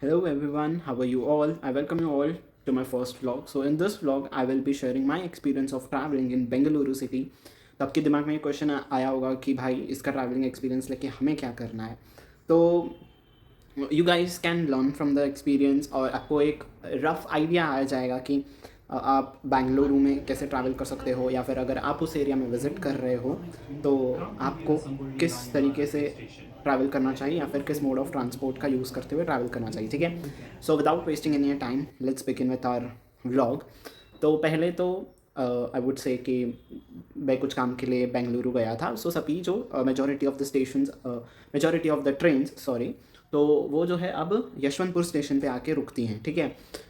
Hello everyone, how are you all? I welcome you all to my first vlog. So in this vlog, I will be sharing my experience of traveling in Bengaluru city. तो आपके दिमाग में ये question आया होगा कि भाई इसका ट्रैवलिंग एक्सपीरियंस लेके हमें क्या करना है। तो you guys can learn from the experience और आपको एक रफ आइडिया आ जाएगा कि आप बेंगलुरु में कैसे ट्रैवल कर सकते हो, या फिर अगर आप उस एरिया में विज़िट कर रहे हो तो आपको किस तरीके से ट्रैवल करना चाहिए या फिर किस मोड ऑफ ट्रांसपोर्ट का यूज़ करते हुए ट्रैवल करना चाहिए। ठीक है, so without wasting any time let's begin with our vlog. तो पहले तो आई वुड से कि मैं कुछ काम के लिए बेंगलुरु गया था। सो सभी जो majority of the stations, majority of the trains sorry, तो वो जो है अब यशवंतपुर स्टेशन पे आके रुकती हैं। ठीक है,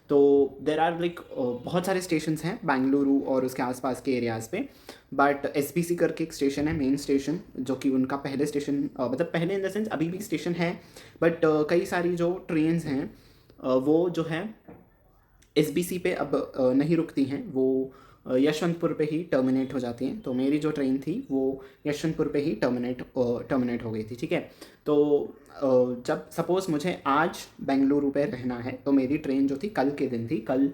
तो देर आर लाइक बहुत सारे स्टेशंस हैं बेंगलुरु और उसके आसपास के एरियाज़ पे, बट एसबीसी करके एक स्टेशन है, मेन स्टेशन, जो कि उनका पहले स्टेशन, मतलब पहले इन द सेंस अभी भी स्टेशन है, बट कई सारी जो ट्रेन्स हैं वो जो है एसबीसी पे अब नहीं रुकती हैं, वो यशवंतपुर पे ही टर्मिनेट हो जाती हैं। तो मेरी जो ट्रेन थी वो यशवंतपुर पे ही टर्मिनेट हो गई थी। ठीक है, तो जब सपोज़ मुझे आज बेंगलुरु पे रहना है तो मेरी ट्रेन जो थी कल के दिन थी, कल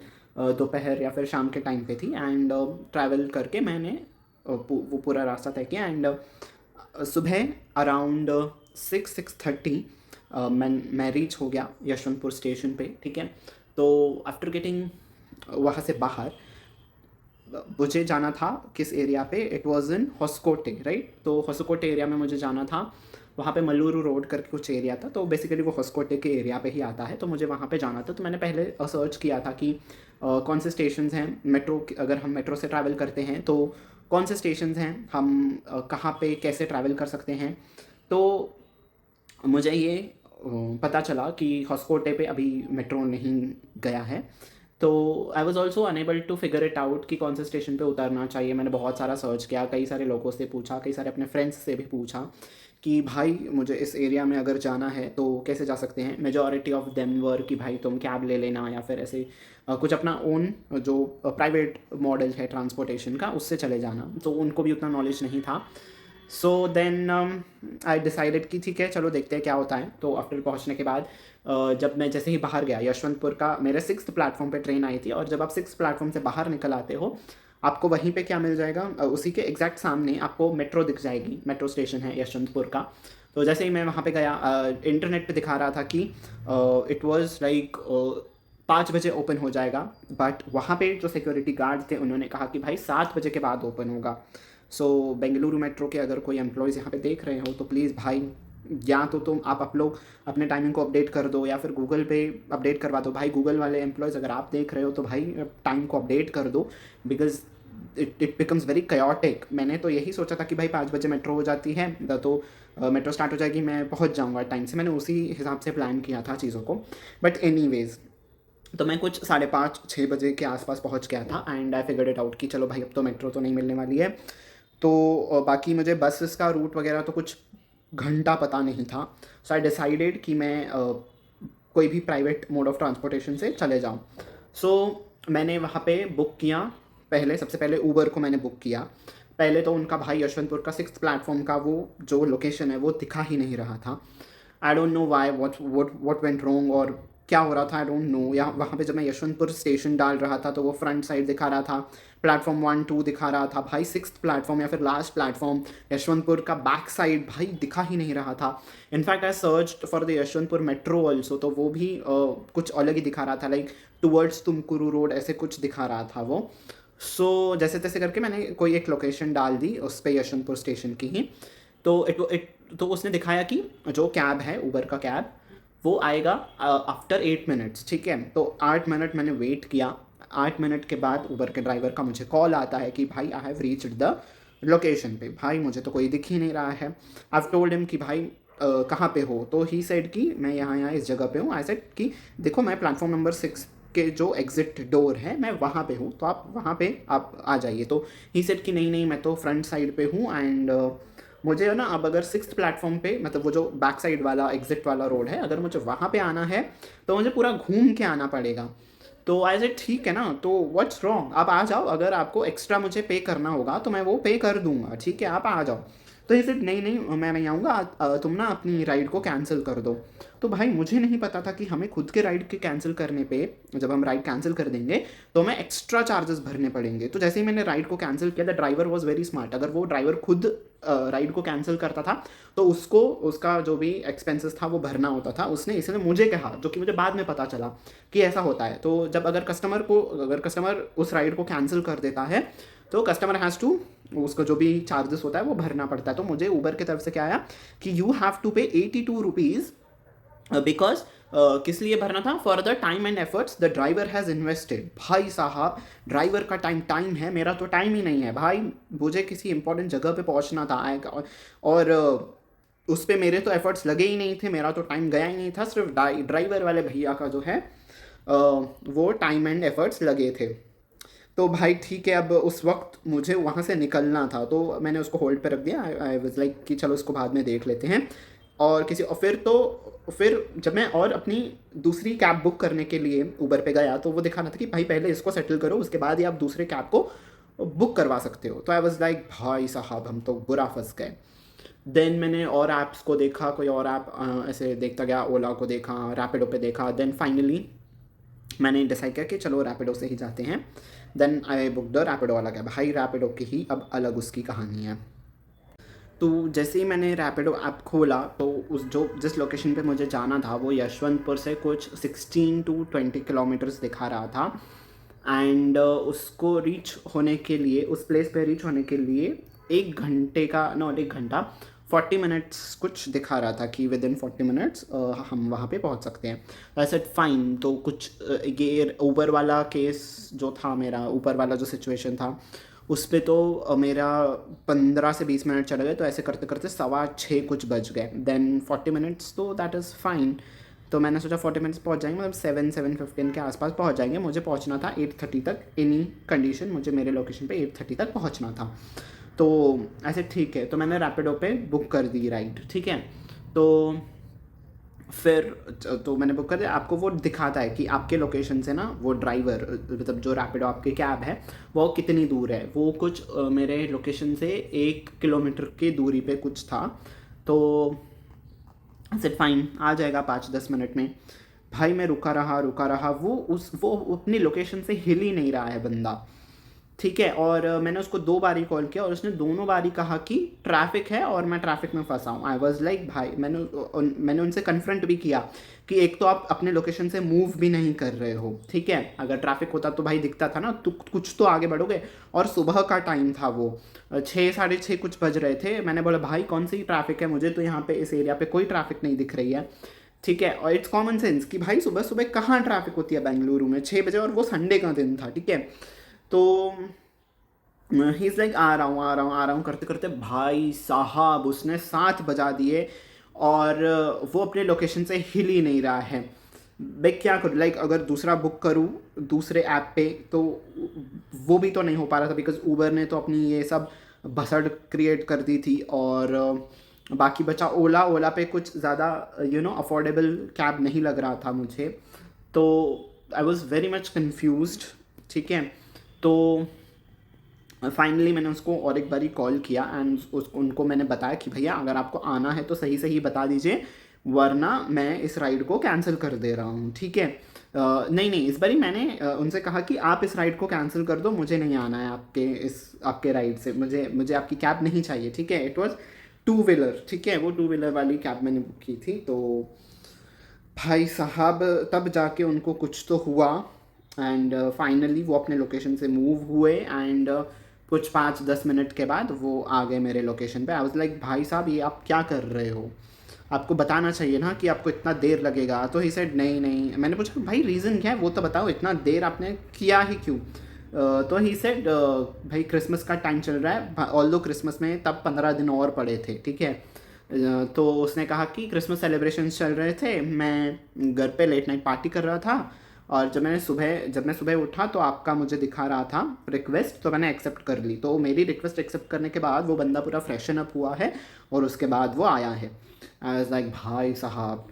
दोपहर या फिर शाम के टाइम पे थी, एंड ट्रैवल करके मैंने वो पूरा रास्ता तय किया, एंड सुबह अराउंड 6-6:30 मैं रीच हो गया यशवंतपुर स्टेशन पे। ठीक है, तो आफ्टर गेटिंग वहाँ से बाहर मुझे जाना था किस एरिया पे, it was in Hoskote, right. तो होस्कोटे एरिया में मुझे जाना था, वहाँ पे मल्लूरू रोड करके कुछ एरिया था, तो बेसिकली वो होस्कोटे के एरिया पे ही आता है, तो मुझे वहाँ पे जाना था। तो मैंने पहले सर्च किया था कि कौन से स्टेशंस हैं मेट्रो, अगर हम मेट्रो से ट्रैवल करते हैं तो कौन से स्टेशंस हैं, हम कहाँ पे कैसे ट्रैवल कर सकते हैं। तो मुझे ये पता चला कि होस्कोटे पे अभी मेट्रो नहीं गया है। तो I was also unable to figure it out कि कौन से स्टेशन पे उतरना चाहिए। मैंने बहुत सारा सर्च किया, कई सारे लोगों से पूछा, कई सारे अपने फ्रेंड्स से भी पूछा कि भाई मुझे इस एरिया में अगर जाना है तो कैसे जा सकते हैं। मेजॉरिटी ऑफ देम वर कि भाई तुम कैब ले लेना या फिर ऐसे कुछ अपना ओन जो प्राइवेट मॉडल है ट्रांसपोर्टेशन का उससे चले जाना, तो उनको भी उतना नॉलेज नहीं था। सो देन आई डिसाइडेड कि ठीक है चलो देखते हैं क्या होता है। तो आफ्टर पहुंचने के बाद जब मैं जैसे ही बाहर गया यशवंतपुर का, मेरे 6th प्लेटफॉर्म पे ट्रेन आई थी, और जब आप 6th प्लेटफॉर्म से बाहर निकल आते हो आपको वहीं पे क्या मिल जाएगा, उसी के एग्जैक्ट सामने आपको मेट्रो दिख जाएगी, मेट्रो स्टेशन है यशवंतपुर का। तो जैसे ही मैं वहाँ पे गया, इंटरनेट पे दिखा रहा था कि इट वाज लाइक 5 बजे ओपन हो जाएगा, बट वहाँ पे जो सिक्योरिटी गार्ड थे उन्होंने कहा कि भाई 7 बजे के बाद ओपन होगा। सो बेंगलुरु मेट्रो के अगर कोई एम्प्लॉयज़ यहाँ पे देख रहे हो तो प्लीज़ भाई, या तो तुम आप लोग अपने टाइमिंग को अपडेट कर दो या फिर गूगल पे अपडेट करवा दो। भाई गूगल वाले एम्प्लॉयज़ अगर आप देख रहे हो तो भाई टाइम को अपडेट कर दो, बिकॉज इट बिकम्स वेरी कयोटिक। मैंने तो यही सोचा था कि भाई 5 बजे मेट्रो हो जाती है तो मेट्रो स्टार्ट हो जाएगी, मैं पहुँच जाऊँगा टाइम से, मैंने उसी हिसाब से प्लान किया था चीज़ों को। बट एनीवेज़, तो मैं कुछ 5:30-6 बजे के आसपास पहुंच गया था, and I figured it out कि चलो भाई अब तो मेट्रो तो नहीं मिलने वाली है। तो बाकी मुझे बसेस का रूट वगैरह तो कुछ घंटा पता नहीं था। सो आई डिसाइडेड कि मैं कोई भी प्राइवेट मोड ऑफ ट्रांसपोर्टेशन से चले जाऊँ। सो मैंने वहाँ पे बुक किया, पहले सबसे पहले ऊबर को मैंने बुक किया। पहले तो उनका भाई यशवंतपुर का 6th प्लेटफॉर्म का वो जो लोकेशन है वो दिखा ही नहीं रहा था। I don't know why, what went wrong और क्या हो रहा था, आई डोंट नो। या वहाँ पे जब मैं यशवंतपुर स्टेशन डाल रहा था तो वो फ्रंट साइड दिखा रहा था, प्लेटफॉर्म 1-2 दिखा रहा था, भाई 6th प्लेटफॉर्म या फिर लास्ट प्लेटफॉर्म यशवंतपुर का बैक साइड भाई दिखा ही नहीं रहा था। In fact I search for the Yeshwantpur metro also, तो वो भी कुछ अलग ही दिखा रहा था, लाइक टूवर्ड्स तुमकुरू रोड ऐसे कुछ दिखा रहा था वो। सो जैसे तैसे करके मैंने कोई एक लोकेशन डाल दी उस पर यशवंतपुर स्टेशन की ही। तो तो उसने दिखाया कि जो कैब है ऊबर का कैब वो आएगा आफ्टर 8 मिनट्स। ठीक है, तो 8 मिनट मैंने वेट किया। 8 मिनट के बाद ऊबर के ड्राइवर का मुझे कॉल आता है कि भाई I have reached the location पे। भाई मुझे तो कोई दिख ही नहीं रहा है। आई टोल्ड हिम कि भाई कहाँ पे हो, तो ही सेड कि मैं यहाँ यहाँ इस जगह पे हूँ। आई सेड कि देखो मैं प्लेटफॉर्म नंबर 6 के जो एग्जिट डोर है मैं वहाँ पे हूँ, तो आप वहाँ पे आप आ जाइए। तो ही सेड कि नहीं नहीं मैं तो फ्रंट साइड पे हूँ, एंड मुझे ना अब अगर 6th प्लेटफॉर्म पे, मतलब वो जो बैक साइड वाला एग्जिट वाला रोड है, अगर मुझे वहाँ पे आना है तो मुझे पूरा घूम के आना पड़ेगा। तो आई सेड ठीक है ना, तो व्हाट्स रॉन्ग, आप आ जाओ, अगर आपको एक्स्ट्रा मुझे पे करना होगा तो मैं वो पे कर दूंगा, ठीक है आप आ जाओ। तो ये सिर्फ नहीं नहीं मैं नहीं आऊँगा, तुम ना अपनी राइड को कैंसिल कर दो। तो भाई मुझे नहीं पता था कि हमें खुद के राइड के कैंसिल करने पे, जब हम राइड कैंसिल कर देंगे तो हमें एक्स्ट्रा चार्जेस भरने पड़ेंगे। तो जैसे ही मैंने राइड को कैंसिल किया, the driver was very smart. अगर वो ड्राइवर खुद राइड को कैंसिल करता था तो उसको उसका जो भी एक्सपेंसेस था वो भरना होता था। उसने इसलिए मुझे कहा, जो कि मुझे बाद में पता चला कि ऐसा होता है। तो जब अगर कस्टमर उस राइड को कैंसिल कर देता है तो कस्टमर हैज़ टू, उसका जो भी चार्जेस होता है वो भरना पड़ता है। तो मुझे ऊबर की तरफ से क्या आया कि यू हैव टू पे 82 रुपीज़ बिकॉज किस लिए भरना था, for the time and efforts the driver has invested. भाई साहब, ड्राइवर का टाइम है, मेरा तो टाइम ही नहीं है भाई। मुझे किसी इंपॉर्टेंट जगह पे पहुंचना था और उस पर मेरे तो एफर्ट्स लगे ही नहीं थे, मेरा तो टाइम गया ही नहीं था। सिर्फ ड्राइवर वाले भैया का जो है वो टाइम एंड एफर्ट्स लगे थे। तो भाई ठीक है, अब उस वक्त मुझे वहाँ से निकलना था तो मैंने उसको होल्ड पे रख दिया। आई वाज लाइक कि चलो इसको बाद में देख लेते हैं। और फिर जब मैं और अपनी दूसरी कैब बुक करने के लिए ऊबर पे गया तो वो दिखा रहा था कि भाई पहले इसको सेटल करो, उसके बाद ही आप दूसरे कैब को बुक करवा सकते हो। तो आई वाज लाइक भाई साहब हम तो बुरा फंस गए। देन मैंने और ऐप्स को देखा, कोई और ऐप ऐसे देखता गया, ओला को देखा, रैपिडो पे देखा। देन फाइनली मैंने डिसाइड किया कि चलो रैपिडो से ही जाते हैं। Then I book the Rapido वाला कैब। भाई रैपिडो की ही अब अलग उसकी कहानी है। तो जैसे ही मैंने रैपिडो ऐप खोला तो जिस लोकेशन पे मुझे जाना था वो यशवंतपुर से कुछ 16 to 20 किलोमीटर्स दिखा रहा था। एंड उसको रीच होने के लिए, उस प्लेस पे रीच होने के लिए 1 घंटा 40 मिनट्स कुछ दिखा रहा था कि विद इन 40 मिनट्स हम वहाँ पे पहुँच सकते हैं। I said fine. तो कुछ ये ऊबर वाला केस जो था, मेरा ऊपर वाला जो सिचुएशन था उस पर तो मेरा 15 से 20 मिनट चले गए। तो ऐसे करते करते 6:15 कुछ बज गए। देन 40 मिनट्स तो दैट इज़ फाइन। तो मैंने सोचा 40 मिनट्स पहुंच जाएंगे, मतलब 7-7:15 के आसपास पहुंच जाएंगे। मुझे पहुंचना था 8:30 तक, एनी कंडीशन मुझे मेरे लोकेशन पे 8:30 तक पहुंचना था। तो ऐसे ठीक है, तो मैंने रैपिडो पे बुक कर दी राइड। ठीक है, तो फिर तो मैंने बुक कर दिया। आपको वो दिखाता है कि आपके लोकेशन से ना वो ड्राइवर, मतलब जो रैपिडो आपकी कैब है वो कितनी दूर है। वो कुछ मेरे लोकेशन से 1 किलोमीटर की दूरी पे कुछ था। तो सेट फाइन, आ जाएगा 5-10 मिनट में। भाई मैं रुका रहा, वो अपनी लोकेशन से हिल ही नहीं रहा है बंदा। ठीक है, और मैंने उसको 2 बारी कॉल किया और उसने दोनों बारी कहा कि ट्रैफिक है और मैं ट्रैफिक में फंसा हूँ। आई वॉज लाइक भाई, मैंने उनसे कन्फ्रंट भी किया कि एक तो आप अपने लोकेशन से मूव भी नहीं कर रहे हो। ठीक है, अगर ट्रैफिक होता तो भाई दिखता था ना, तो कुछ तो आगे बढ़ोगे। और सुबह का टाइम था, वो 6-6:30 कुछ बज रहे थे। मैंने बोला भाई कौन सी ट्रैफिक है, मुझे तो यहाँ पे इस एरिया पे कोई ट्रैफिक नहीं दिख रही है। ठीक है, और इट्स कॉमन सेंस कि भाई सुबह सुबह कहाँ ट्रैफिक होती है बेंगलुरु में 6 बजे, और वो संडे का दिन था। ठीक है, तो ही इज़ लाइक आ रहा हूँ करते करते भाई साहब उसने 7 बजा दिए और वो अपने लोकेशन से हिल ही नहीं रहा है। मैं क्या करूँ, लाइक अगर दूसरा बुक करूँ दूसरे ऐप पे तो वो भी तो नहीं हो पा रहा था, बिकॉज ऊबर ने तो अपनी ये सब भसड़ क्रिएट कर दी थी। और बाकी बचा ओला पे कुछ ज़्यादा अफोर्डेबल कैब नहीं लग रहा था मुझे। तो I was very much confused. ठीक है, तो फाइनली मैंने उसको और एक बारी कॉल किया एंड उनको मैंने बताया कि भैया अगर आपको आना है तो सही सही बता दीजिए, वरना मैं इस राइड को कैंसिल कर दे रहा हूँ। ठीक है, नहीं इस बारी मैंने उनसे कहा कि आप इस राइड को कैंसिल कर दो, मुझे नहीं आना है आपके राइड से, मुझे आपकी कैब नहीं चाहिए। ठीक है, इट वॉज 2 व्हीलर। ठीक है, वो 2 व्हीलर वाली कैब मैंने बुक की थी। तो भाई साहब तब जाके उनको कुछ तो हुआ एंड फाइनली वो अपने लोकेशन से मूव हुए एंड कुछ 5-10 मिनट के बाद वो आ गए मेरे लोकेशन पे। आई वाज लाइक भाई साहब ये आप क्या कर रहे हो, आपको बताना चाहिए ना कि आपको इतना देर लगेगा। तो ही सेड नहीं। मैंने पूछा भाई रीज़न क्या है, वो तो बताओ, इतना देर आपने किया ही क्यों। तो ही सेड भाई क्रिसमस का टाइम चल रहा है, ऑल दो क्रिसमस में तब 15 दिन और पड़े थे। ठीक है, तो उसने कहा कि क्रिसमस सेलिब्रेशंस चल रहे थे, मैं घर पे लेट नाइट पार्टी कर रहा था और जब मैं सुबह उठा तो आपका मुझे दिखा रहा था रिक्वेस्ट, तो मैंने एक्सेप्ट कर ली। तो मेरी रिक्वेस्ट एक्सेप्ट करने के बाद वो बंदा पूरा फ्रेशन अप हुआ है और उसके बाद वो आया है। आई वाज लाइक भाई साहब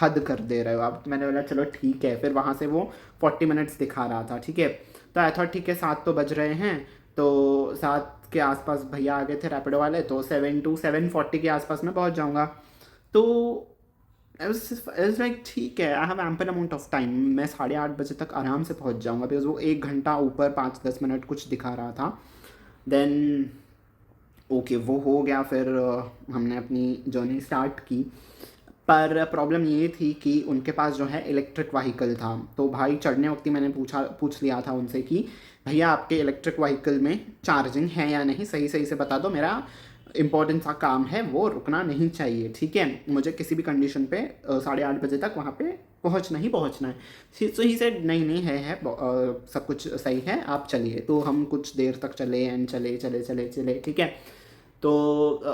हद कर दे रहे हो आप। तो मैंने बोला चलो ठीक है। फिर वहाँ से वो 40 मिनट्स दिखा रहा था। ठीक है, तो आई थॉट ठीक है 7 तो बज रहे हैं, तो 7 के आसपास भैया आ गए थे रैपिडो वाले, तो 7 to 7:40 के आसपास मैं पहुंच जाऊंगा। तो आई वाज लाइक ठीक है, I have ample amount of time, मैं 8:30 बजे तक आराम से पहुंच जाऊंगा, बिकॉज वो 1 घंटा ऊपर 5-10 मिनट कुछ दिखा रहा था। देन ओके वो हो गया, फिर हमने अपनी जर्नी स्टार्ट की। पर प्रॉब्लम ये थी कि उनके पास जो है इलेक्ट्रिक व्हीकल था। तो भाई चढ़ने वक्त ही मैंने पूछ लिया था उनसे कि भैया आपके इलेक्ट्रिक व्हीकल में चार्जिंग है या नहीं, सही सही से बता दो, मेरा इंपॉर्टेंट सा काम है, वो रुकना नहीं चाहिए, ठीक है, मुझे किसी भी कंडीशन पे 8:30 बजे तक वहाँ पे पहुँचना ही पहुँचना है। सो ही सेड नहीं नहीं है सब कुछ सही है, आप चलिए। तो हम कुछ देर तक चले एंड चले चले चले चले, ठीक है। तो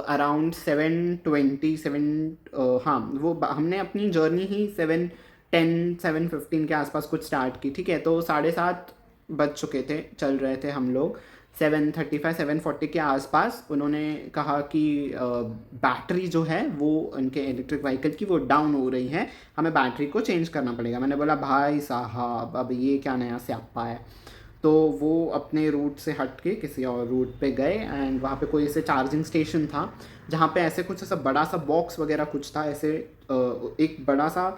अराउंड 7:27 हाँ वो हमने अपनी जर्नी ही 7:10 7:15 के आसपास कुछ स्टार्ट की, ठीक है। तो 7:30 बज चुके थे, चल रहे थे हम लोग। 7:35 7:40 के आसपास उन्होंने कहा कि बैटरी जो है वो उनके इलेक्ट्रिक व्हीकल की वो डाउन हो रही है, हमें बैटरी को चेंज करना पड़ेगा। मैंने बोला भाई साहब अब ये क्या नया स्यापा है। तो वो अपने रूट से हट के किसी और रूट पे गए एंड वहाँ पे कोई ऐसे चार्जिंग स्टेशन था जहाँ पे ऐसे कुछ ऐसा बड़ा सा बॉक्स वगैरह कुछ था, ऐसे एक बड़ा सा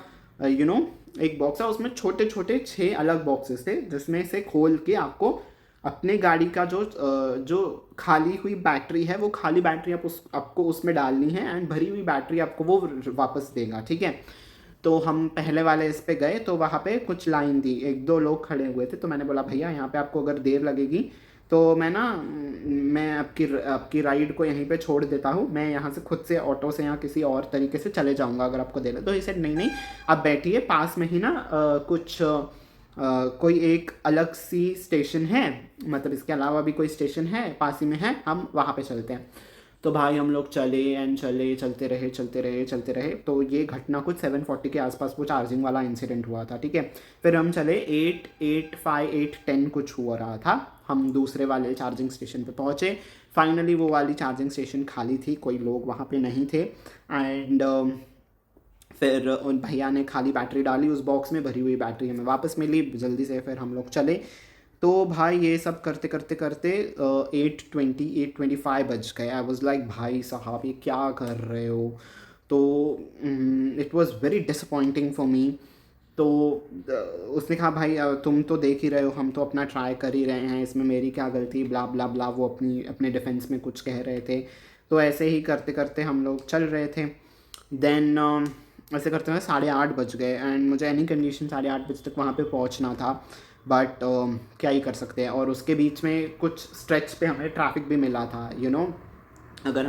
एक बॉक्स है, उसमें छोटे छोटे 6 अलग बॉक्सेस थे, जिसमें से खोल के आपको अपने गाड़ी का जो खाली हुई बैटरी है, वो खाली बैटरी आपको उसमें डालनी है एंड भरी हुई बैटरी आपको वो वापस देगा, ठीक है। तो हम पहले वाले इस पे गए, तो वहाँ पे कुछ लाइन थी, 1-2 लोग खड़े हुए थे। तो मैंने बोला भैया यहाँ पे आपको अगर देर लगेगी तो मैं आपकी राइड को यहीं पे छोड़ देता हूँ, मैं यहाँ से खुद से ऑटो से या किसी और तरीके से चले जाऊँगा अगर आपको देर लगे। तो इसे नहीं नहीं आप बैठिए, पास में ही ना कुछ कोई एक अलग सी स्टेशन है, मतलब इसके अलावा भी कोई स्टेशन है पास ही में है, हम वहाँ पे चलते हैं। तो भाई हम लोग चले एंड चलते रहे। तो ये घटना कुछ 7:40 के आसपास वो चार्जिंग वाला इंसिडेंट हुआ था, ठीक है। फिर हम चले 8:05 8:10 कुछ हुआ रहा था, हम दूसरे वाले चार्जिंग स्टेशन पे पहुँचे। फाइनली वो वाली चार्जिंग स्टेशन खाली थी, कोई लोग वहाँ पे नहीं थे एंड फिर उन भैया ने खाली बैटरी डाली उस बॉक्स में, भरी हुई बैटरी हमें वापस मिली जल्दी से, फिर हम लोग चले। तो भाई ये सब करते करते करते 8:25 बज गए। आई वॉज लाइक भाई साहब ये क्या कर रहे हो। तो it was very disappointing for me. तो उसने कहा भाई तुम तो देख ही रहे हो, हम तो अपना ट्राई कर ही रहे हैं, इसमें मेरी क्या गलती, ब्ला ब्ला ब्ला, वो अपने डिफेंस में कुछ कह रहे थे। तो ऐसे ही करते करते हम लोग चल रहे थे। देन ऐसे करते हुए 8:30 बज गए एंड मुझे एनी कंडीशन 8:30 बजे तक वहाँ पे पहुँचना था, बट क्या ही कर सकते हैं। और उसके बीच में कुछ स्ट्रेच पे हमें ट्रैफिक भी मिला था, अगर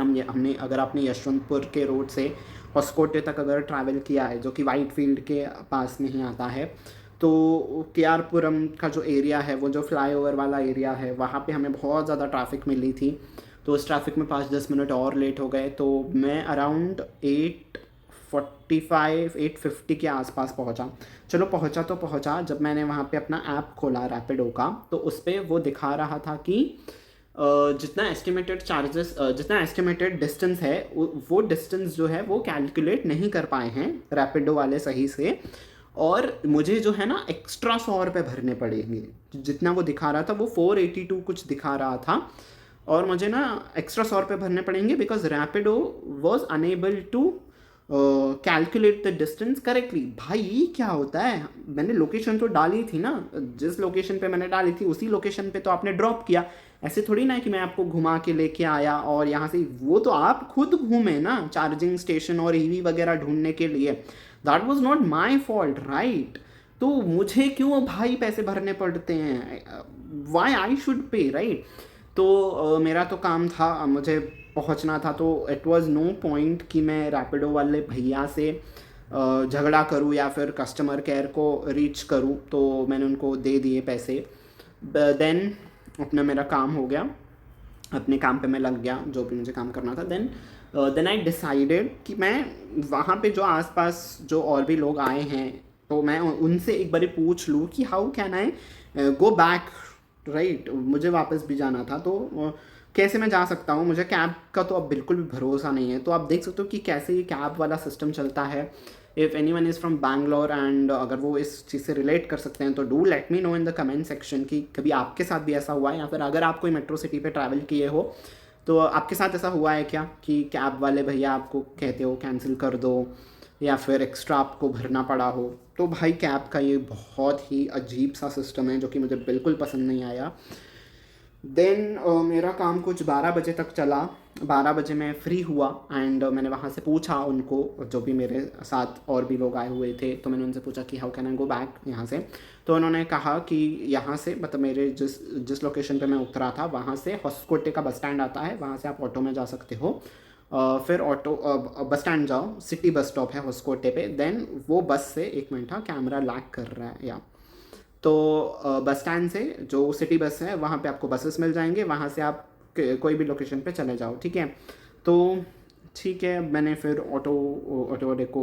आपने यशवंतपुर के रोड से होस्कोटे तक अगर ट्रैवल किया है, जो कि वाइट फील्ड के पास में ही आता है, तो केआरपुरम का जो एरिया है, वो जो फ्लाईओवर वाला एरिया है, वहाँ पे हमें बहुत ज़्यादा ट्रैफिक मिली थी। तो उस ट्रैफिक में 5-10 मिनट और लेट हो गए। तो मैं अराउंड 8:45 8:50 के आसपास पहुंचा। चलो पहुंचा तो पहुंचा, जब मैंने वहाँ पे अपना ऐप खोला रैपिडो का, तो उस पर वो दिखा रहा था कि जितना एस्टिमेटेड डिस्टेंस है वो डिस्टेंस जो है वो कैलकुलेट नहीं कर पाए हैं रैपिडो वाले सही से, और मुझे जो है ना एक्स्ट्रा 100 रुपये भरने पड़ेंगे। जितना वो दिखा रहा था वो 482 कुछ दिखा रहा था, और मुझे ना एक्स्ट्रा 100 रुपये भरने पड़ेंगे because Rapido was unable to calculate the distance correctly. भाई ये क्या होता है, मैंने लोकेशन तो डाली थी ना, जिस लोकेशन पे मैंने डाली थी उसी लोकेशन पे तो आपने ड्रॉप किया। ऐसे थोड़ी ना है कि मैं आपको घुमा के लेके आया और यहाँ से, वो तो आप खुद घूमे ना चार्जिंग स्टेशन और ईवी वगैरह ढूंढने के लिए। That was not my fault, right. तो मुझे क्यों भाई पैसे भरने पड़ते हैं, why I should pay, right. तो मेरा तो काम था, मुझे पहुंचना था, तो इट वाज नो पॉइंट कि मैं रैपिडो वाले भैया से झगड़ा करूं या फिर कस्टमर केयर को रीच करूं। तो मैंने उनको दे दिए पैसे। देन अपना मेरा काम हो गया, अपने काम पे मैं लग गया, जो भी मुझे काम करना था। देन आई डिसाइडेड कि मैं वहाँ पे जो आसपास जो और भी लोग आए हैं, तो मैं उनसे एक बार पूछ लूँ कि how can I go back, right. मुझे वापस भी जाना था, तो कैसे मैं जा सकता हूँ। मुझे कैब का तो अब बिल्कुल भी भरोसा नहीं है। तो आप देख सकते हो कि कैसे ये कैब वाला सिस्टम चलता है। If any one is from Bangalore and अगर वो इस चीज़ से रिलेट कर सकते हैं तो do let me know in the comment section कि कभी आपके साथ भी ऐसा हुआ है, या फिर अगर आप कोई मेट्रो सिटी पे ट्रैवल किए हो तो आपके साथ ऐसा हुआ है क्या कि कैब वाले भैया आपको कहते हो कैंसिल कर दो, या फिर एक्स्ट्रा आपको भरना पड़ा हो। तो भाई कैब का ये बहुत ही अजीब सा सिस्टम है जो कि मुझे बिल्कुल पसंद नहीं आया। देन मेरा काम कुछ 12 बजे तक चला। 12 बजे मैं फ्री हुआ एंड मैंने वहाँ से पूछा उनको, जो भी मेरे साथ और भी लोग आए हुए थे, तो मैंने उनसे पूछा कि how can I go back यहाँ से। तो उन्होंने कहा कि यहाँ से मतलब मेरे जिस जिस लोकेशन पे मैं उतरा था वहाँ से होस्कोटे का बस स्टैंड आता है, वहाँ से आप ऑटो में जा सकते हो। फिर ऑटो बस स्टैंड जाओ, सिटी बस स्टॉप है होस्कोटे पे। देन वो बस से, एक मिनट, हाँ कैमरा लैग कर रहा है या, तो बस स्टैंड से जो सिटी बस है वहाँ पे आपको बसेस मिल जाएंगे, वहाँ से आप कोई भी लोकेशन पे चले जाओ, ठीक है। तो ठीक है, मैंने फिर ऑटो वाले को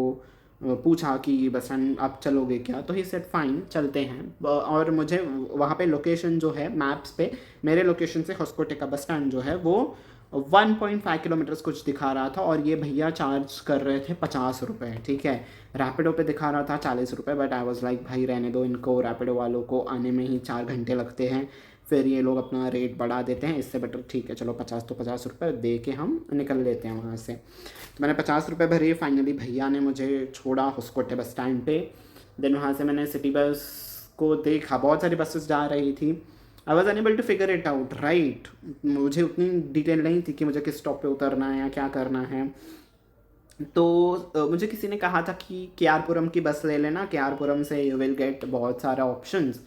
पूछा कि बस स्टैंड आप चलोगे क्या, तो ही सेड फाइन चलते हैं। और मुझे वहाँ पे लोकेशन जो है मैप्स पे, मेरे लोकेशन से होस्कोटे का बस स्टैंड जो है वो 1.5 किलोमीटर्स कुछ दिखा रहा था, और ये भैया चार्ज कर रहे थे 50 रुपये, ठीक है। रैपिडो पे दिखा रहा था 40 रुपये, बट आई वॉज लाइक भाई रहने दो इनको, रैपिडो वालों को आने में ही 4 घंटे लगते हैं, फिर ये लोग अपना रेट बढ़ा देते हैं, इससे बेटर ठीक है चलो 50 तो 50 रुपये दे के हम निकल लेते हैं वहाँ से। तो मैंने 50 रुपये भरे, फाइनली भैया ने मुझे छोड़ा होस्कोटे बस स्टैंड पे। देन वहाँ से मैंने सिटी बस को देखा, बहुत सारी बसेस जा रही थी। I was unable to figure it out, right. मुझे उतनी डिटेल नहीं थी कि मुझे किस स्टॉप पे उतरना है या क्या करना है। तो मुझे किसी ने कहा था कि केआरपुरम की बस ले लेना, केआरपुरम से यू विल गेट बहुत सारा ऑप्शंस।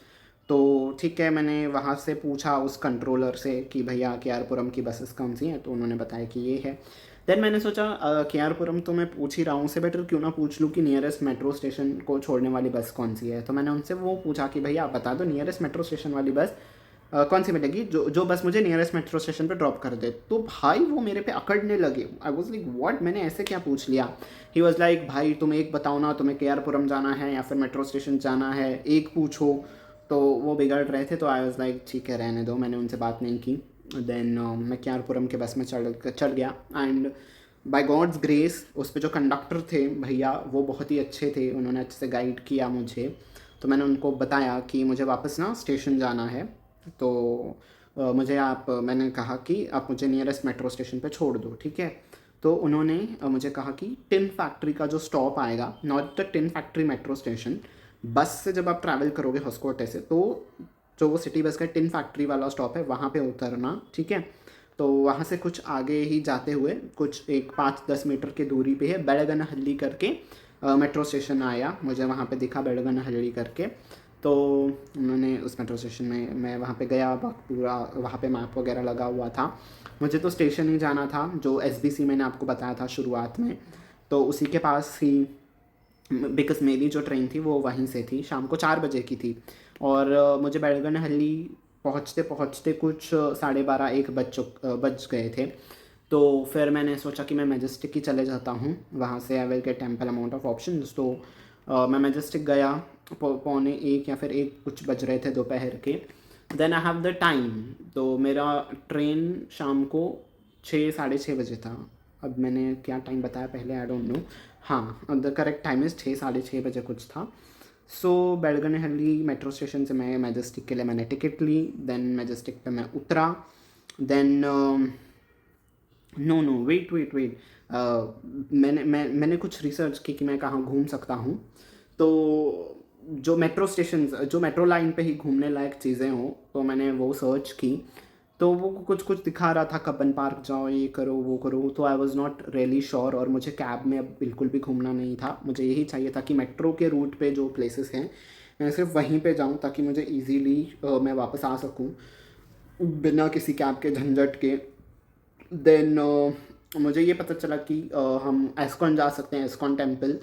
तो ठीक है, मैंने वहाँ से पूछा उस कंट्रोलर से कि भैया केआरपुरम की बसेस कौन सी हैं, तो उन्होंने बताया कि ये है। देन मैंने सोचा केआरपुरम तो मैं पूछ ही रहा हूँ, उससे बेटर क्यों ना पूछ लूँ कि नियरेस्ट मेट्रो स्टेशन को छोड़ने वाली बस कौन सी है। तो मैंने उनसे वो पूछा कि भैया आप बता दो नियरेस्ट मेट्रो स्टेशन वाली बस कौन सी मिलेगी जो जो बस मुझे नियरेस्ट मेट्रो स्टेशन पे ड्रॉप कर दे। तो भाई वो मेरे पे अकड़ने लगे। आई वॉज लाइक व्हाट, मैंने ऐसे क्या पूछ लिया। ही वॉज लाइक भाई तुम एक बताओ ना, तुम्हें केआरपुरम जाना है या फिर मेट्रो स्टेशन जाना है, एक पूछो। तो वो बिगड़ रहे थे, तो आई वॉज लाइक ठीक है रहने दो, मैंने उनसे बात नहीं की। देन मैं केआरपुरम के बस में चढ़ गया एंड बाय गॉड्स ग्रेस उस पर जो कंडक्टर थे भैया वो बहुत ही अच्छे थे, उन्होंने अच्छे से गाइड किया मुझे। तो मैंने उनको बताया कि मुझे वापस ना स्टेशन जाना है, तो मैंने कहा कि आप मुझे नियरेस्ट मेट्रो स्टेशन पे छोड़ दो, ठीक है। तो उन्होंने मुझे कहा कि टिन फैक्ट्री का जो स्टॉप आएगा, not the tin factory metro station, बस से जब आप ट्रैवल करोगे होस्कोटे से, तो जो वो सिटी बस का टिन फैक्ट्री वाला स्टॉप है वहाँ पे उतरना, ठीक है। तो वहाँ से कुछ आगे ही जाते हुए कुछ एक 5-10 मीटर की दूरी पे है बेड़गनहल्ली करके मेट्रो स्टेशन आया, मुझे वहाँ पे दिखा बेड़गनहल्ली करके। तो उन्होंने उस मेट्रो स्टेशन में मैं वहाँ पे गया, पूरा वहाँ पे मैप वगैरह लगा हुआ था। मुझे तो स्टेशन ही जाना था जो एसबीसी मैंने आपको बताया था शुरुआत में, तो उसी के पास ही, बिकॉज मेरी जो ट्रेन थी वो वहीं से थी, शाम को 4 बजे की थी। और मुझे बेड़गनहल्ली पहुँचते पहुँचते कुछ 12:30-1 बज गए थे। तो फिर मैंने सोचा कि मैं मैजेस्टिक ही चले जाता हूँ, वहाँ से I will get temple amount of options. तो मैं मैजेस्टिक गया, 12:45 या फिर 1 कुछ बज रहे थे दोपहर के। Then I have the time, तो मेरा ट्रेन शाम को 6-6:30 बजे था। अब मैंने क्या टाइम बताया पहले, आई डोंट नो। हाँ, द करेक्ट टाइम इज़ 6-6:30 बजे कुछ था। सो बेड़गनहल्ली मेट्रो स्टेशन से मैं मैजेस्टिक के लिए मैंने टिकट ली। देन मैजेस्टिक पे मैं उतरा। देन नो नो वेट, मैंने कुछ रिसर्च की कि मैं कहाँ घूम सकता हूँ। तो जो मेट्रो लाइन पे ही घूमने लायक चीज़ें हों, तो मैंने वो सर्च की। तो वो कुछ कुछ दिखा रहा था, कब्बन पार्क जाओ, ये करो वो करो। तो I was not really sure, और मुझे कैब में अब बिल्कुल भी घूमना नहीं था। मुझे यही चाहिए था कि मेट्रो के रूट पे जो प्लेसेस हैं मैं सिर्फ वहीं पे जाऊँ, ताकि मुझे ईजीली मैं वापस आ सकूँ बिना किसी कैब के झंझट के। देन मुझे ये पता चला कि हम एस्कॉन जा सकते हैं, एस्कॉन टेम्पल।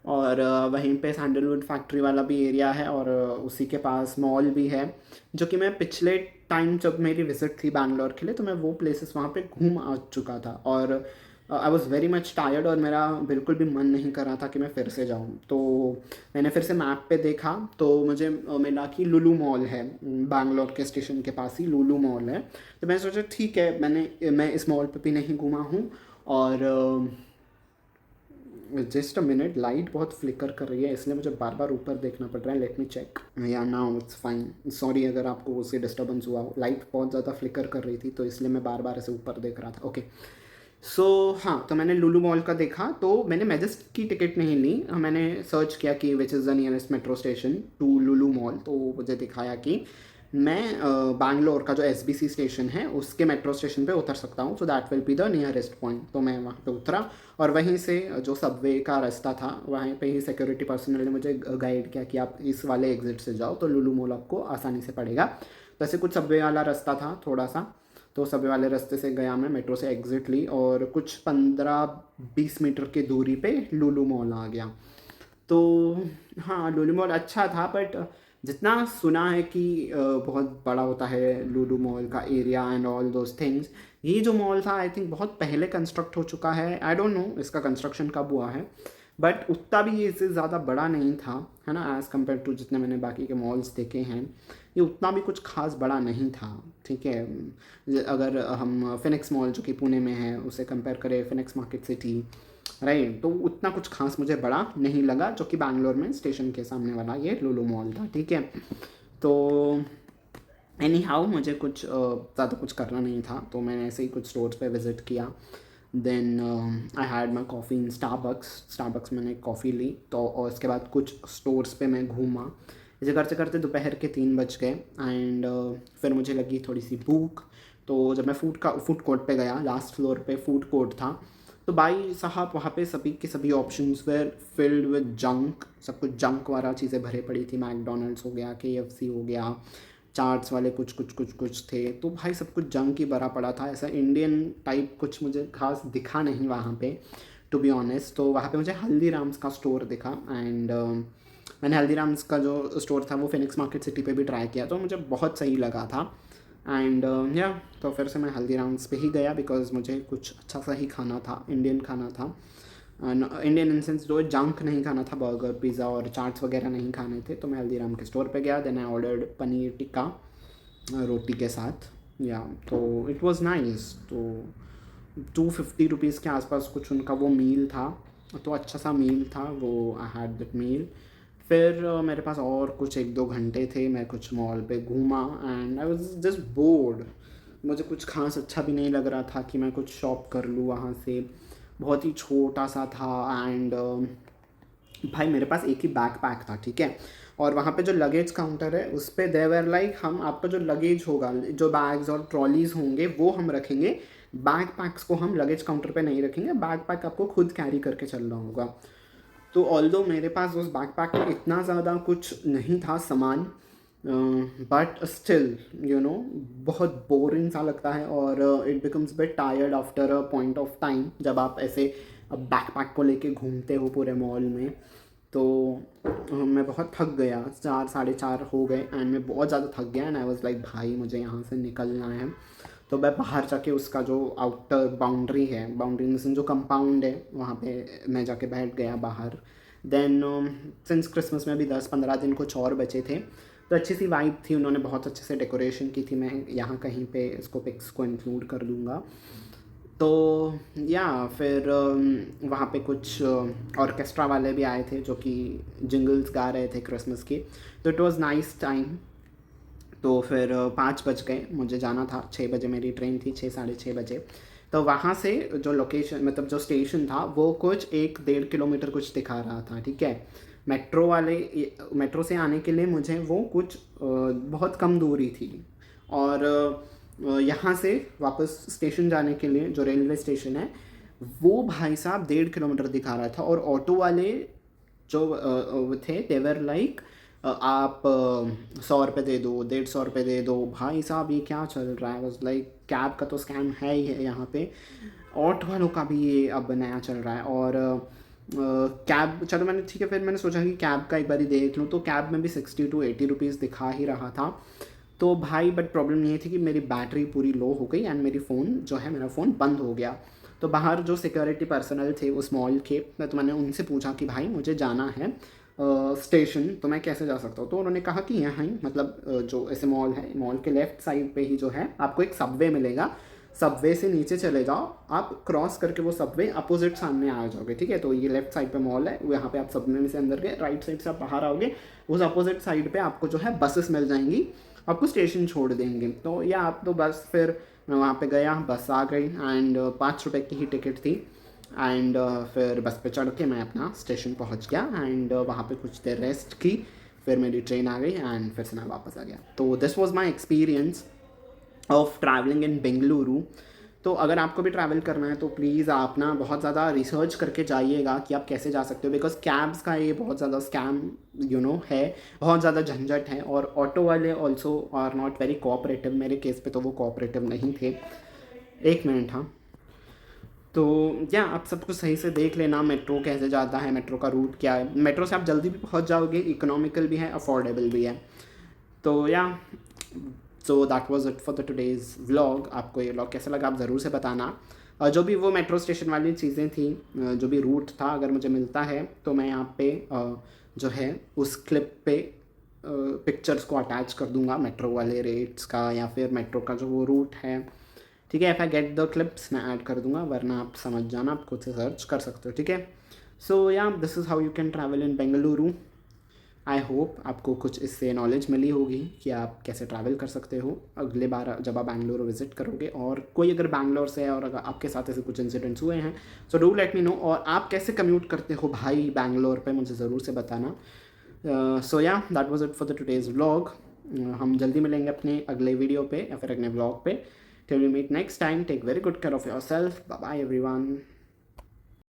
और वहीं पे सैंडलवुड फैक्ट्री वाला भी एरिया है, और उसी के पास मॉल भी है, जो कि मैं पिछले टाइम जब मेरी विज़िट थी बैंगलोर के लिए, तो मैं वो प्लेसेस वहाँ पे घूम आ चुका था। और I was very much tired, और मेरा बिल्कुल भी मन नहीं कर रहा था कि मैं फिर से जाऊँ। तो मैंने फिर से मैप पे देखा, तो मुझे मिला कि लुलु मॉल है, बैंगलोर के स्टेशन के पास ही लुलु मॉल है। तो मैंने सोचा ठीक है, मैं इस मॉल पे भी नहीं घूमा हूँ, और जस्ट अ मिनट, लाइट बहुत फ्लिकर कर रही है इसलिए मुझे बार बार ऊपर देखना पड़ रहा है. Let me check. Yeah now it's fine. Sorry अगर आपको उससे डिस्टर्बेंस हुआ हो. लाइट बहुत ज़्यादा फ्लिकर कर रही थी तो इसलिए मैं बार बार ऐसे ऊपर देख रहा था. ओके. सो हाँ, तो मैंने लुलु मॉल का देखा. तो मैंने मैजेस्टिक की टिकट नहीं ली. मैंने सर्च किया कि which is the nearest metro station to Lulu mall. तो मुझे दिखाया कि मैं बैंगलोर का जो SBC स्टेशन है उसके मेट्रो स्टेशन पे उतर सकता हूँ. So that will be the nearest point. तो मैं वहाँ पे उतरा और वहीं से जो सबवे का रास्ता था वहीं पे ही सिक्योरिटी पर्सनल ने मुझे गाइड किया कि आप इस वाले एग्जिट से जाओ तो लुलु मॉल आपको आसानी से पड़ेगा. तो ऐसे कुछ सबवे वाला रास्ता था थोड़ा सा. तो सबवे वाले रास्ते से गया मैं, मेट्रो से एग्जिट ली और कुछ 15-20 मीटर की दूरी पे लुलु मॉल आ गया. तो हाँ, लुलु मॉल अच्छा था बट जितना सुना है कि बहुत बड़ा होता है लुलु मॉल का area and all those things. ये जो मॉल था आई थिंक बहुत पहले कंस्ट्रक्ट हो चुका है. आई डोंट नो इसका कंस्ट्रक्शन कब हुआ है बट उतना भी ये इससे ज़्यादा बड़ा नहीं था, है ना, एज़ कम्पेयर टू जितने मैंने बाकी के मॉल्स देखे हैं. ये उतना भी कुछ खास बड़ा नहीं था. ठीक है, अगर हम फिनिक्स मॉल जो कि पुणे में है उसे कंपेयर करें फिनिक्स मार्केट सिटी, राइट, तो उतना कुछ खास मुझे बड़ा नहीं लगा जो कि बैंगलोर में स्टेशन के सामने वाला ये लुलु मॉल था. ठीक है. तो एनी हाउ मुझे कुछ ज़्यादा कुछ करना नहीं था तो मैंने ऐसे ही कुछ स्टोर्स पे विज़िट किया. Then I had my coffee in Starbucks मैंने कॉफ़ी ली. तो और उसके बाद कुछ स्टोर्स पे मैं घूमा. इसे करते करते दोपहर के 3 बज गए एंड फिर मुझे लगी थोड़ी सी भूख. तो जब मैं फूड कोर्ट पे गया, लास्ट फ्लोर पे फूड कोर्ट था, तो भाई साहब वहाँ पे सभी के सभी options were filled with junk. सब कुछ जंक वाला चीज़ें भरे पड़ी थी. मैकडोनल्ड्स हो गया, KFC हो गया, चाट्स वाले कुछ थे. तो भाई सब कुछ जंक ही भरा पड़ा था. ऐसा इंडियन टाइप कुछ मुझे खास दिखा नहीं वहाँ पे, टू बी ऑनेस्ट. तो वहाँ पे मुझे हल्दीराम्स का स्टोर दिखा एंड मैंने हल्दीराम्स का जो स्टोर था वो फिनिक्स मार्केट सिटी पे भी ट्राई किया तो मुझे बहुत सही लगा था. एंड या तो फिर से मैं हल्दीराम्स पे ही गया बिकॉज मुझे कुछ अच्छा सा ही खाना था, इंडियन खाना था. इंडियन इन सेंस जो जंक नहीं खाना था, बर्गर पिज़्ज़ा और चाट्स वगैरह नहीं खाने थे. तो मैं हल्दीराम के स्टोर पे गया. Then I ordered paneer tikka roti के साथ. या तो इट वाज नाइस. तो 250 रुपीज़ के आसपास कुछ उनका वो मील था. तो अच्छा सा मील था वो. I had that meal. फिर मेरे पास और कुछ 1-2 घंटे थे. मैं कुछ मॉल पे घूमा and I was just board. मुझे कुछ खास अच्छा भी नहीं लग रहा था कि मैं कुछ शॉप कर लूँ वहाँ से. बहुत ही छोटा सा था एंड भाई मेरे पास एक ही बैकपैक था. ठीक है. और वहाँ पे जो लगेज काउंटर है उस पर देवर लाइक हम आपका जो लगेज होगा, जो बैग्स और ट्रॉलीज़ होंगे वो हम रखेंगे. बैकपैक्स को हम लगेज काउंटर पे नहीं रखेंगे. बैकपैक आपको खुद कैरी करके चलना होगा. तो ऑल्दो मेरे पास उस बैकपैक में इतना ज़्यादा कुछ नहीं था सामान बट स्टिल बहुत बोरिंग सा लगता है और it becomes bit tired after a point of time जब आप ऐसे बैकपैक को लेके घूमते हो पूरे मॉल में. तो मैं बहुत थक गया. 4-4:30 हो गए एंड मैं बहुत ज़्यादा थक गया एंड आई वाज लाइक भाई मुझे यहाँ से निकलना है. तो मैं बाहर जाके उसका जो आउटर बाउंड्री है, बाउंड्री इन जो कंपाउंड है वहाँ पे मैं जाके बैठ गया बाहर. देन सिंस क्रिसमस में भी 10-15 दिन कुछ और बचे थे तो अच्छी सी वाइब थी. उन्होंने बहुत अच्छे से डेकोरेशन की थी. मैं यहाँ कहीं पे इसको पिक्स को इंक्लूड कर दूँगा. तो या फिर वहाँ पे कुछ ऑर्केस्ट्रा वाले भी आए थे जो कि जिंगल्स गा रहे थे क्रिसमस की. तो इट वाज नाइस टाइम. तो फिर 5 बज गए. मुझे जाना था 6 बजे, मेरी ट्रेन थी 6-6:30 बजे. तो वहाँ से जो लोकेशन मतलब जो स्टेशन था वो कुछ 1-1.5 किलोमीटर कुछ दिखा रहा था. ठीक है. मेट्रो से आने के लिए मुझे वो कुछ बहुत कम दूरी थी और यहाँ से वापस स्टेशन जाने के लिए जो रेलवे स्टेशन है वो भाई साहब 1.5 किलोमीटर दिखा रहा था. और ऑटो वाले जो थे देवर लाइक आप 100 रुपये दे दो, 150 रुपये दे दो. भाई साहब ये क्या चल रहा है. बस लाइक कैब का तो स्कैम है ही है यहाँ पे. ऑटो वालों का भी ये अब नया चल रहा है. और कैब चलो मैंने ठीक है फिर मैंने सोचा कि कैब का एक बार ही देख लूँ. तो कैब में भी 60-80 रुपीज़ दिखा ही रहा था. तो भाई बट प्रॉब्लम ये थी कि मेरी बैटरी पूरी लो हो गई एंड मेरी फ़ोन जो है मेरा फ़ोन बंद हो गया. तो बाहर जो सिक्योरिटी पर्सनल थे उस मॉल के, तो मैंने उनसे पूछा कि भाई मुझे जाना है स्टेशन तो मैं कैसे जा सकता हूँ. तो उन्होंने कहा कि यहाँ ही मतलब जो ऐसे मॉल है, मॉल के लेफ़्ट साइड पे ही जो है आपको एक सबवे मिलेगा सबवे से नीचे चले जाओ, आप क्रॉस करके वो सबवे अपोजिट सामने आ जाओगे, ठीक है। तो ये लेफ्ट साइड पे मॉल है, यहाँ पे आप सबवे में से अंदर गए, राइट साइड से आप बाहर आओगे, उस अपोजिट साइड पे आपको जो है बसेस मिल जाएंगी, आपको स्टेशन छोड़ देंगे। तो या आप तो बस फिर मैं वहाँ पे गया, बस आ गई एंड 5 रुपये की ही टिकट थी एंड फिर बस पे चढ़ के मैं अपना स्टेशन पहुँच गया एंड वहाँ पे कुछ देर रेस्ट की, फिर मेरी ट्रेन आ गई एंड फिर से मैं वापस आ गया। तो this was my experience of travelling in Bengaluru. तो अगर आपको भी ट्रैवल करना है तो प्लीज़ आप ना बहुत ज़्यादा रिसर्च करके जाइएगा कि आप कैसे जा सकते हो, बिकॉज कैब्स का ये बहुत ज़्यादा स्कैम है, बहुत ज़्यादा झंझट है, और ऑटो वाले also are not very cooperative. मेरे केस पे तो वो कोऑपरेटिव नहीं थे। एक मिनट, हाँ। तो या आप सब कुछ सही से देख लेना, मेट्रो कैसे जाता है, मेट्रो का रूट क्या है, मेट्रो से आप जल्दी भी पहुंच जाओगे, इकोनॉमिकल भी है, अफोर्डेबल भी है। तो या so that was it for the today's vlog. आपको ये व्लॉग कैसा लगा आप ज़रूर से बताना। जो भी वो मेट्रो स्टेशन वाली चीज़ें थी, जो भी रूट था, अगर मुझे मिलता है तो मैं यहाँ पे जो है उस क्लिप पे पिक्चर्स को अटैच कर दूंगा, मेट्रो वाले रेट्स का या फिर मेट्रो का जो वो रूट है, ठीक है। If I get the clips मैं ऐड कर दूंगा, वरना आप समझ जाना, आप खुद से सर्च कर सकते हो, ठीक है। सो या this is how you can travel in Bengaluru. I hope आपको कुछ इससे नॉलेज मिली होगी कि आप कैसे ट्रैवल कर सकते हो अगले बार जब आप बैंगलोर विजिट करोगे। और कोई अगर बैंगलोर से है और अगर आपके साथ ऐसे कुछ इंसिडेंट्स हुए हैं so do let me know, और आप कैसे कम्यूट करते हो भाई बैंगलोर पे, मुझे ज़रूर से बताना। सो या that was it for the today's vlog. हम जल्दी मिलेंगे अपने अगले वीडियो पे या फिर अगले व्लॉग पे। Till we meet next time, take very good care of yourself, bye bye everyone.